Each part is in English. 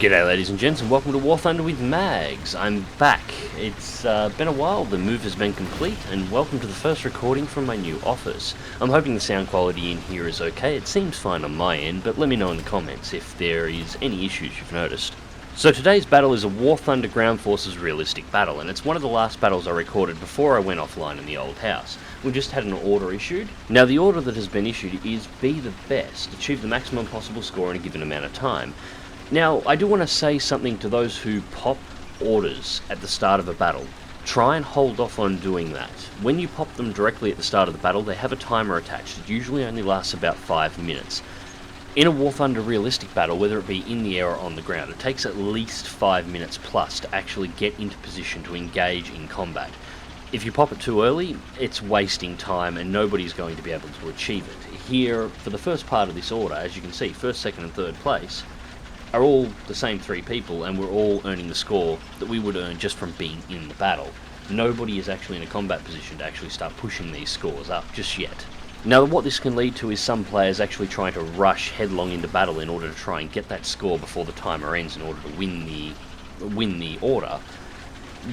G'day ladies and gents, and welcome to War Thunder with Mags. I'm back. It's been a while, the move has been complete, and welcome to the first recording from my new office. I'm hoping the sound quality in here is okay. It seems fine on my end, but let me know in the comments if there is any issues you've noticed. So today's battle is a War Thunder Ground Forces realistic battle, and it's one of the last battles I recorded before I went offline in the old house. We just had an order issued. Now the order that has been issued is be the best, achieve the maximum possible score in a given amount of time. Now, I do want to say something to those who pop orders at the start of a battle. Try and hold off on doing that. When you pop them directly at the start of the battle, they have a timer attached. It usually only lasts about 5 minutes. In a War Thunder realistic battle, whether it be in the air or on the ground, it takes at least 5 minutes plus to actually get into position to engage in combat. If you pop it too early, it's wasting time and nobody's going to be able to achieve it. Here, for the first part of this order, as you can see, first, second and third place are all the same 3 people, and we're all earning the score that we would earn just from being in the battle. Nobody is actually in a combat position to actually start pushing these scores up just yet. Now what this can lead to is some players actually trying to rush headlong into battle in order to try and get that score before the timer ends in order to win the order.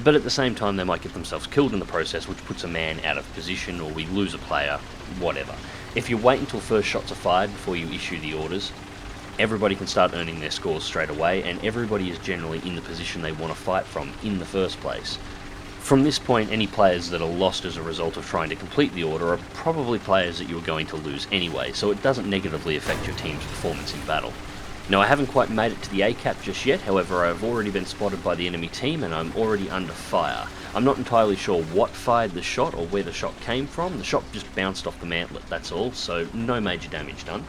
But at the same time they might get themselves killed in the process, which puts a man out of position, or we lose a player, whatever. If you wait until first shots are fired before you issue the orders, everybody can start earning their scores straight away, and everybody is generally in the position they want to fight from in the first place. From this point, any players that are lost as a result of trying to complete the order are probably players that you're going to lose anyway, so it doesn't negatively affect your team's performance in battle. Now, I haven't quite made it to the ACAP just yet, however I've already been spotted by the enemy team and I'm already under fire. I'm not entirely sure what fired the shot or where the shot came from. The shot just bounced off the mantlet, that's all, so no major damage done.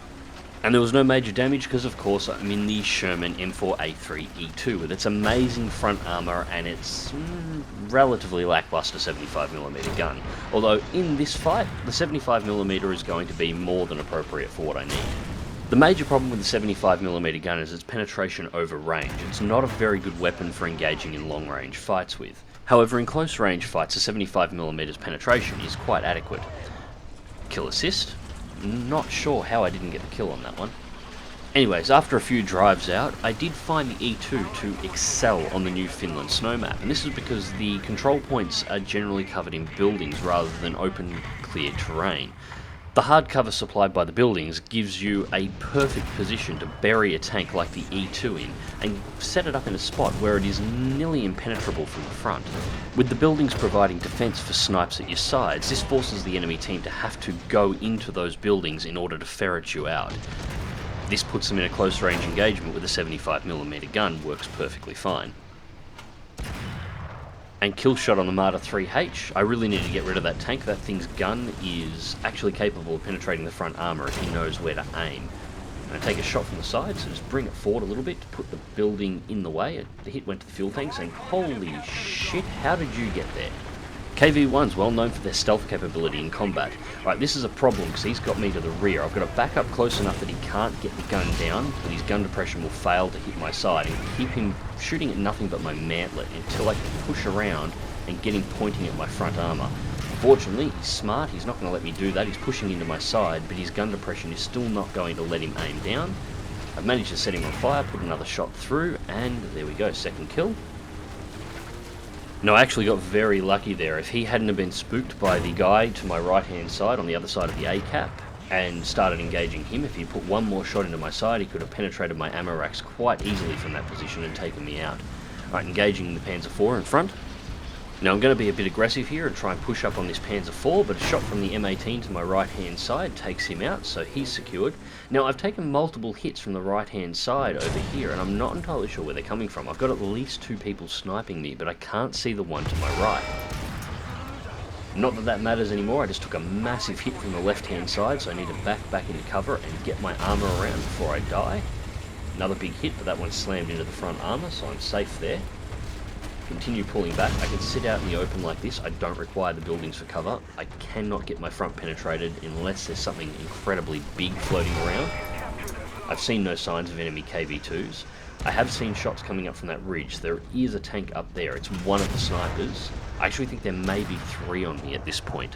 And there was no major damage because, of course, I'm in the Sherman M4A3E2 with its amazing front armour and its relatively lackluster 75mm gun. Although, in this fight, the 75mm is going to be more than appropriate for what I need. The major problem with the 75mm gun is its penetration over range. It's not a very good weapon for engaging in long-range fights with. However, in close-range fights, the 75mm penetration is quite adequate. Kill assist? Not sure how I didn't get the kill on that one. Anyways, after a few drives out, I did find the E2 to excel on the new Finland snow map, and this is because the control points are generally covered in buildings rather than open, clear terrain. The hard cover supplied by the buildings gives you a perfect position to bury a tank like the E2 in and set it up in a spot where it is nearly impenetrable from the front. With the buildings providing defense for snipes at your sides, this forces the enemy team to have to go into those buildings in order to ferret you out. This puts them in a close range engagement with a 75mm gun, works perfectly fine. And kill shot on the Marder 3H. I really need to get rid of that tank. That thing's gun is actually capable of penetrating the front armour if he knows where to aim. And I take a shot from the side, so just bring it forward a little bit to put the building in the way. The hit went to the fuel tanks, and holy shit, how did you get there? KV-1's well known for their stealth capability in combat. Right, this is a problem because he's got me to the rear. I've got to back up close enough that he can't get the gun down, but his gun depression will fail to hit my side and keep him shooting at nothing but my mantlet until I can push around and get him pointing at my front armour. Fortunately, he's smart, he's not going to let me do that. He's pushing into my side, but his gun depression is still not going to let him aim down. I've managed to set him on fire, put another shot through, and there we go, second kill. No, I actually got very lucky there. If he hadn't have been spooked by the guy to my right-hand side on the other side of the ACAP and started engaging him, if he put one more shot into my side, he could have penetrated my ammo racks quite easily from that position and taken me out. Right, engaging the Panzer IV in front. Now I'm going to be a bit aggressive here and try and push up on this Panzer IV, but a shot from the M18 to my right-hand side takes him out, so he's secured. Now I've taken multiple hits from the right-hand side over here, and I'm not entirely sure where they're coming from. I've got at least 2 people sniping me, but I can't see the one to my right. Not that that matters anymore, I just took a massive hit from the left-hand side, so I need to back into cover and get my armour around before I die. Another big hit, but that one slammed into the front armour, so I'm safe there. Continue pulling back. I can sit out in the open like this. I don't require the buildings for cover. I cannot get my front penetrated unless there's something incredibly big floating around. I've seen no signs of enemy KV-2s. I have seen shots coming up from that ridge. There is a tank up there. It's one of the snipers. I actually think there may be 3 on me at this point.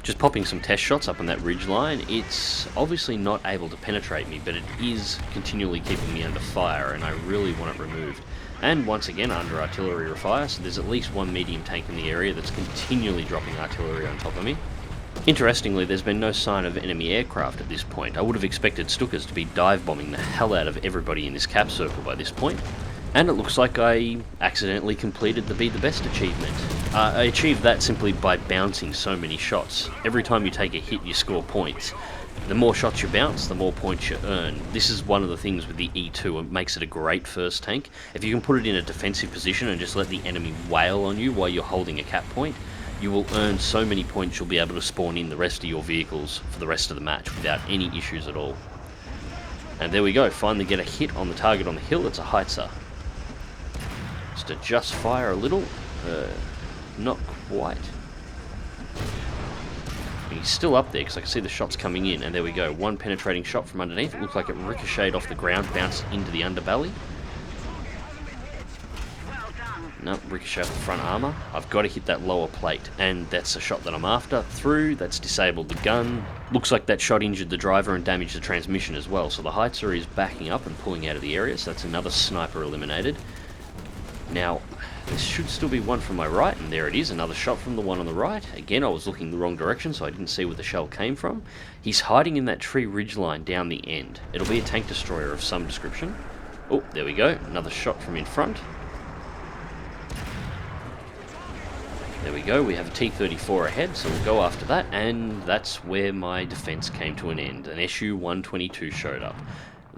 Just popping some test shots up on that ridge line. It's obviously not able to penetrate me, but it is continually keeping me under fire, and I really want it removed. And once again, under artillery fire, so there's at least one medium tank in the area that's continually dropping artillery on top of me. Interestingly, there's been no sign of enemy aircraft at this point. I would have expected Stukas to be dive bombing the hell out of everybody in this cap circle by this point. And it looks like I accidentally completed the Be the Best achievement. I achieved that simply by bouncing so many shots. Every time you take a hit, you score points. The more shots you bounce, the more points you earn. This is one of the things with the E2, it makes it a great first tank. If you can put it in a defensive position and just let the enemy wail on you while you're holding a cap point, you will earn so many points you'll be able to spawn in the rest of your vehicles for the rest of the match without any issues at all. And there we go, finally get a hit on the target on the hill. It's a Heitzer. Just adjust fire a little. Not quite. He's still up there because I can see the shots coming in, and there we go. One penetrating shot from underneath. It looked like it ricocheted off the ground, bounced into the underbelly. No, ricochet off the front armour. I've got to hit that lower plate, and that's the shot that I'm after. Through, that's disabled the gun. Looks like that shot injured the driver and damaged the transmission as well. So the Heitzer is backing up and pulling out of the area, so that's another sniper eliminated. Now, there should still be one from my right, and there it is, another shot from the one on the right. Again, I was looking the wrong direction, so I didn't see where the shell came from. He's hiding in that tree ridgeline down the end. It'll be a tank destroyer of some description. Oh, there we go, another shot from in front. There we go, we have a T-34 ahead, so we'll go after that, and that's where my defense came to an end. An SU-122 showed up.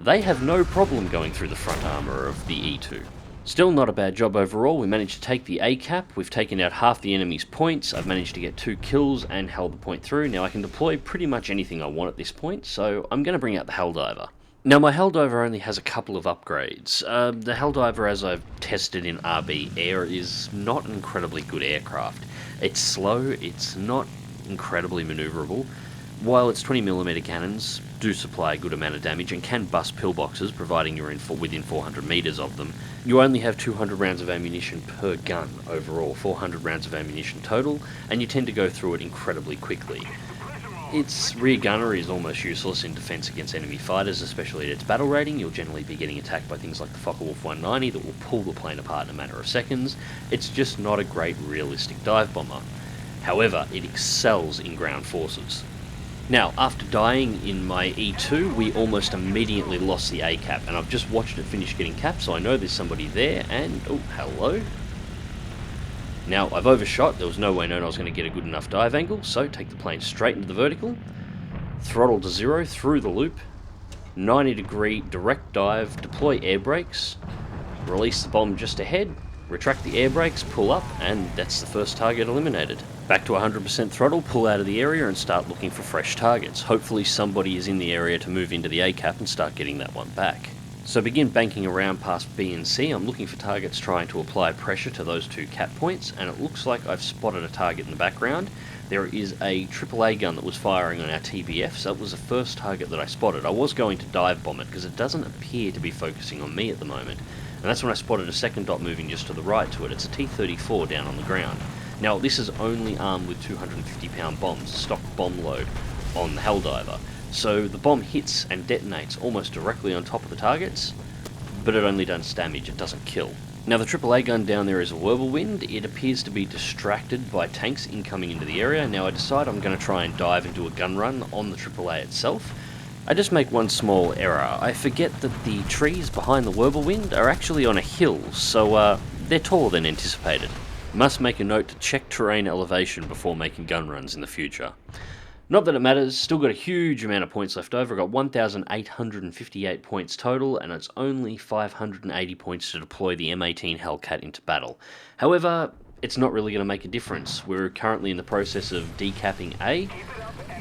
They have no problem going through the front armour of the E2. Still not a bad job overall. We managed to take the A cap, we've taken out half the enemy's points, I've managed to get 2 kills and held the point through. Now I can deploy pretty much anything I want at this point, so I'm going to bring out the Helldiver. Now my Helldiver only has a couple of upgrades. The Helldiver, as I've tested in RB Air, is not an incredibly good aircraft. It's slow, it's not incredibly manoeuvrable. While its 20mm cannons do supply a good amount of damage and can bust pillboxes, providing you're within 400 metres of them, you only have 200 rounds of ammunition per gun overall, 400 rounds of ammunition total, and you tend to go through it incredibly quickly. Its rear gunnery is almost useless in defence against enemy fighters, especially at its battle rating. You'll generally be getting attacked by things like the Focke-Wulf 190 that will pull the plane apart in a matter of seconds. It's just not a great realistic dive bomber. However, it excels in ground forces. Now, after dying in my E2, we almost immediately lost the A cap, and I've just watched it finish getting capped, so I know there's somebody there, and oh, hello. Now, I've overshot, there was no way known I was going to get a good enough dive angle, so take the plane straight into the vertical, throttle to 0 through the loop, 90-degree direct dive, deploy air brakes, release the bomb just ahead, retract the air brakes, pull up, and that's the first target eliminated. Back to 100% throttle, pull out of the area and start looking for fresh targets. Hopefully somebody is in the area to move into the A cap and start getting that one back. So begin banking around past B and C. I'm looking for targets trying to apply pressure to those 2 cap points, and it looks like I've spotted a target in the background. There is a AAA gun that was firing on our TBF, so that was the first target that I spotted. I was going to dive bomb it because it doesn't appear to be focusing on me at the moment. And that's when I spotted a second dot moving just to the right to it. It's a T-34 down on the ground. Now, this is only armed with 250-pound bombs, stock bomb load, on the Helldiver. So the bomb hits and detonates almost directly on top of the targets, but it only does damage, it doesn't kill. Now the AAA gun down there is a whirlwind. It appears to be distracted by tanks incoming into the area. Now I decide I'm going to try and dive and do a gun run on the AAA itself. I just make one small error. I forget that the trees behind the whirlwind are actually on a hill, so they're taller than anticipated. Must make a note to check terrain elevation before making gun runs in the future. Not that it matters, still got a huge amount of points left over. I've got 1,858 points total, and it's only 580 points to deploy the M18 Hellcat into battle. However, it's not really going to make a difference. We're currently in the process of decapping A.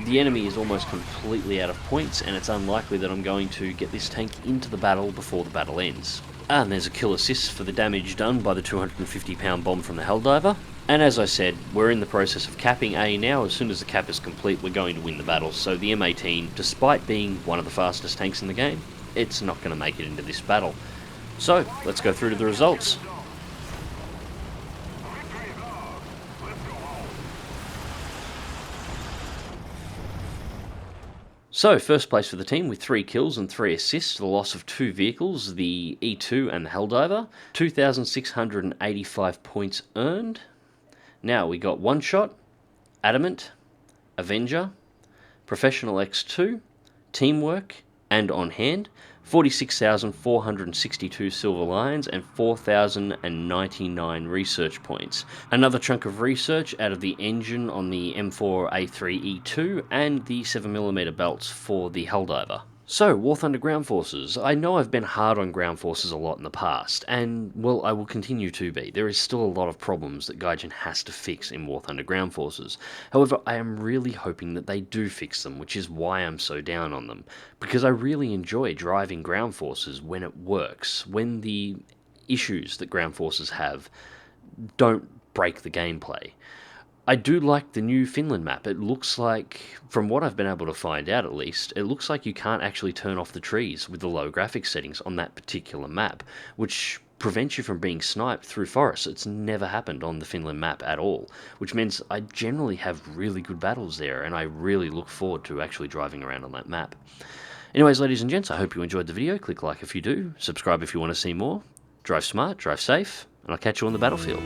The enemy is almost completely out of points, and it's unlikely that I'm going to get this tank into the battle before the battle ends. And there's a kill assist for the damage done by the 250-pound bomb from the Helldiver. And as I said, we're in the process of capping A now. As soon as the cap is complete, we're going to win the battle. So the M18, despite being one of the fastest tanks in the game, it's not going to make it into this battle. So, let's go through to the results. So, first place for the team with 3 kills and 3 assists, the loss of 2 vehicles, the E2 and the Helldiver, 2,685 points earned. Now we got One Shot, Adamant, Avenger, Professional X2, Teamwork, and On Hand, 46,462 Silver Lions and 4,099 research points. Another chunk of research out of the engine on the M4A3E2 and the 7mm belts for the Helldiver. So, War Thunder Ground Forces. I know I've been hard on Ground Forces a lot in the past, and, well, I will continue to be. There is still a lot of problems that Gaijin has to fix in War Thunder Ground Forces. However, I am really hoping that they do fix them, which is why I'm so down on them. Because I really enjoy driving Ground Forces when it works, when the issues that Ground Forces have don't break the gameplay. I do like the new Finland map. It looks like, from what I've been able to find out at least, it looks like you can't actually turn off the trees with the low graphics settings on that particular map, which prevents you from being sniped through forests. It's never happened on the Finland map at all, which means I generally have really good battles there, and I really look forward to actually driving around on that map. Anyways, ladies and gents, I hope you enjoyed the video. Click like if you do, subscribe if you want to see more, drive smart, drive safe, and I'll catch you on the battlefield.